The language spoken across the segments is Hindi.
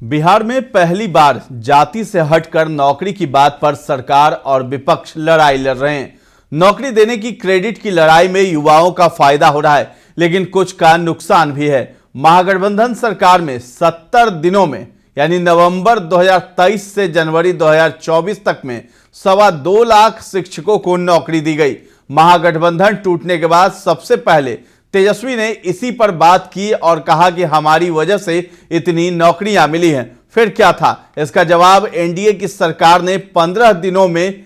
बिहार में पहली बार जाति से हटकर नौकरी की बात पर सरकार और विपक्ष लड़ाई लड़ रहे हैं। नौकरी देने की क्रेडिट की लड़ाई में युवाओं का फायदा हो रहा है, लेकिन कुछ का नुकसान भी है। महागठबंधन सरकार में 70 दिनों में यानी नवंबर 2023 से जनवरी 2024 तक में 2.25 लाख शिक्षकों को नौकरी दी गई। महागठबंधन टूटने के बाद सबसे पहले तेजस्वी ने इसी पर बात की और कहा कि हमारी वजह से इतनी नौकरियां मिली हैं। फिर क्या था? इसका जवाब एनडीए की सरकार ने 15 दिनों में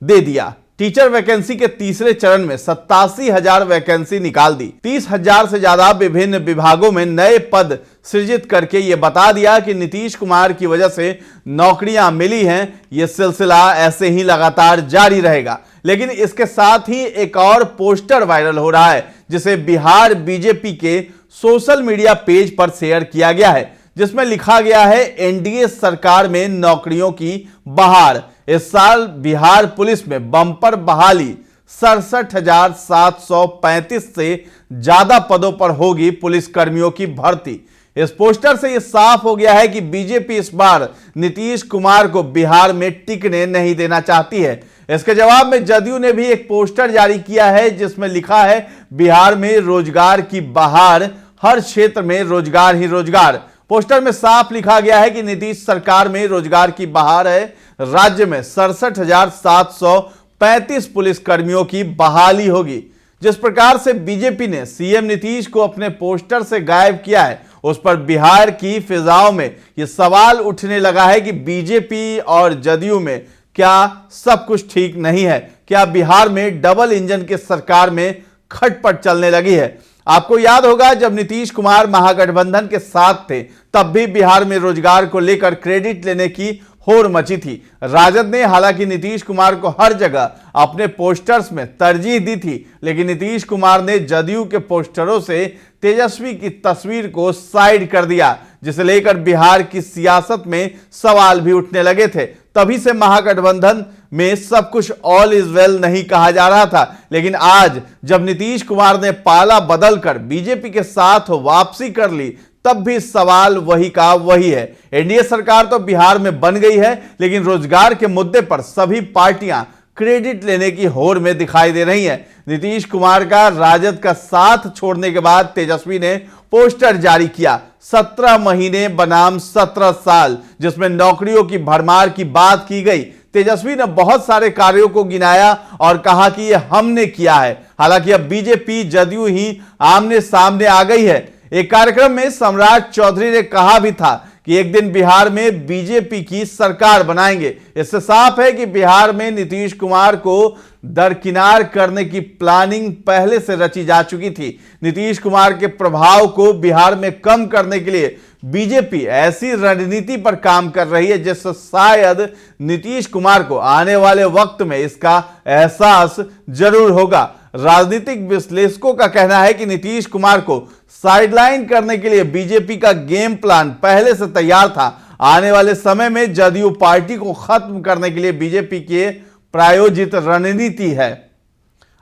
दे दिया। टीचर वैकेंसी के तीसरे चरण में 87,000 वैकेंसी निकाल दी। 30,000 से ज्यादा विभिन्न विभागों में नए पद सृजित करके यह बता दिया कि नीतीश कुमार की वजह से नौकरियां मिली हैं। यह सिलसिला ऐसे ही लगातार जारी रहेगा। लेकिन इसके साथ ही एक और पोस्टर वायरल हो रहा है, जिसे बिहार बीजेपी के सोशल मीडिया पेज पर शेयर किया गया है, जिसमें लिखा गया है एनडीए सरकार में नौकरियों की बहार। इस साल बिहार पुलिस में बम्पर बहाली 67,735 से ज्यादा पदों पर होगी पुलिस कर्मियों की भर्ती। इस पोस्टर से यह साफ हो गया है कि बीजेपी इस बार नीतीश कुमार को बिहार में टिकने नहीं देना चाहती है। इसके जवाब में जदयू ने भी एक पोस्टर जारी किया है, जिसमें लिखा है बिहार में रोजगार की बहार, हर क्षेत्र में रोजगार ही रोजगार। पोस्टर में साफ लिखा गया है कि नीतीश सरकार में रोजगार की बहार है। राज्य में 67,735 पुलिस कर्मियों की बहाली होगी। जिस प्रकार से बीजेपी ने सीएम नीतीश को अपने पोस्टर से गायब किया है, उस पर बिहार की फिजाओं में यह सवाल उठने लगा है कि बीजेपी और जदयू में क्या सब कुछ ठीक नहीं है? क्या बिहार में डबल इंजन की सरकार में खटपट चलने लगी है? आपको याद होगा, जब नीतीश कुमार महागठबंधन के साथ थे, तब भी बिहार में रोजगार को लेकर क्रेडिट लेने की होड़ मची थी। राजद ने हालांकि नीतीश कुमार को हर जगह अपने पोस्टर्स में तरजीह दी थी, लेकिन नीतीश कुमार ने जदयू के पोस्टरों से तेजस्वी की तस्वीर को साइड कर दिया, जिसे लेकर बिहार की सियासत में सवाल भी उठने लगे थे। तभी से महागठबंधन में सब कुछ ऑल इज वेल नहीं कहा जा रहा था। लेकिन आज जब नीतीश कुमार ने पाला बदलकर बीजेपी के साथ वापसी कर ली, तब भी सवाल वही का वही है। एनडीए सरकार तो बिहार में बन गई है, लेकिन रोजगार के मुद्दे पर सभी पार्टियां क्रेडिट लेने की होड़ में दिखाई दे रही हैं। नीतीश कुमार का राजद का साथ छोड़ने के बाद तेजस्वी ने पोस्टर जारी किया, 17 महीने बनाम 17 साल, जिसमें नौकरियों की भरमार की बात की गई। तेजस्वी ने बहुत सारे कार्यों को गिनाया और कहा कि यह हमने किया है। हालांकि अब बीजेपी जदयू ही आमने सामने आ गई है। एक कार्यक्रम में सम्राट चौधरी ने कहा भी था कि एक दिन बिहार में बीजेपी की सरकार बनाएंगे। इससे साफ है कि बिहार में नीतीश कुमार को दरकिनार करने की प्लानिंग पहले से रची जा चुकी थी। नीतीश कुमार के प्रभाव को बिहार में कम करने के लिए बीजेपी ऐसी रणनीति पर काम कर रही है, जिससे शायद नीतीश कुमार को आने वाले वक्त में इसका एहसास जरूर होगा। राजनीतिक विश्लेषकों का कहना है कि नीतीश कुमार को साइडलाइन करने के लिए बीजेपी का गेम प्लान पहले से तैयार था। आने वाले समय में जदयू पार्टी को खत्म करने के लिए बीजेपी की प्रायोजित रणनीति है।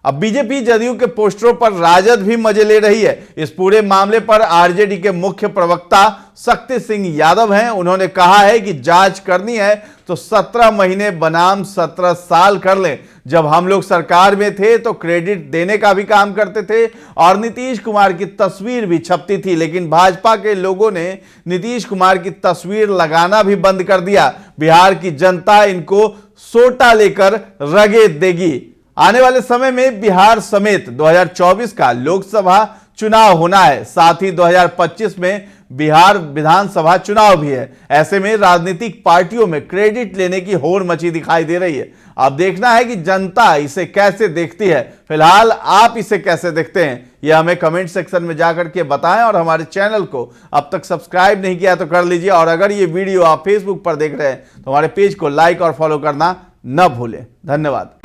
अब बीजेपी जदयू के पोस्टरों पर राजद भी मजे ले रही है। इस पूरे मामले पर आरजेडी के मुख्य प्रवक्ता शक्ति सिंह यादव हैं। उन्होंने कहा है कि जांच करनी है तो 17 महीने बनाम 17 साल कर लें। जब हम लोग सरकार में थे तो क्रेडिट देने का भी काम करते थे और नीतीश कुमार की तस्वीर भी छपती थी, लेकिन भाजपा के लोगों ने नीतीश कुमार की तस्वीर लगाना भी बंद कर दिया। बिहार की जनता इनको सोटा लेकर रगेत देगी। आने वाले समय में बिहार समेत 2024 का लोकसभा चुनाव होना है, साथ ही 2025 में बिहार विधानसभा चुनाव भी है। ऐसे में राजनीतिक पार्टियों में क्रेडिट लेने की होड़ मची दिखाई दे रही है। अब देखना है कि जनता इसे कैसे देखती है। फिलहाल आप इसे कैसे देखते हैं, यह हमें कमेंट सेक्शन में जाकर के बताएं और हमारे चैनल को अब तक सब्सक्राइब नहीं किया तो कर लीजिए। और अगर ये वीडियो आप फेसबुक पर देख रहे हैं तो हमारे पेज को लाइक और फॉलो करना न भूलें। धन्यवाद।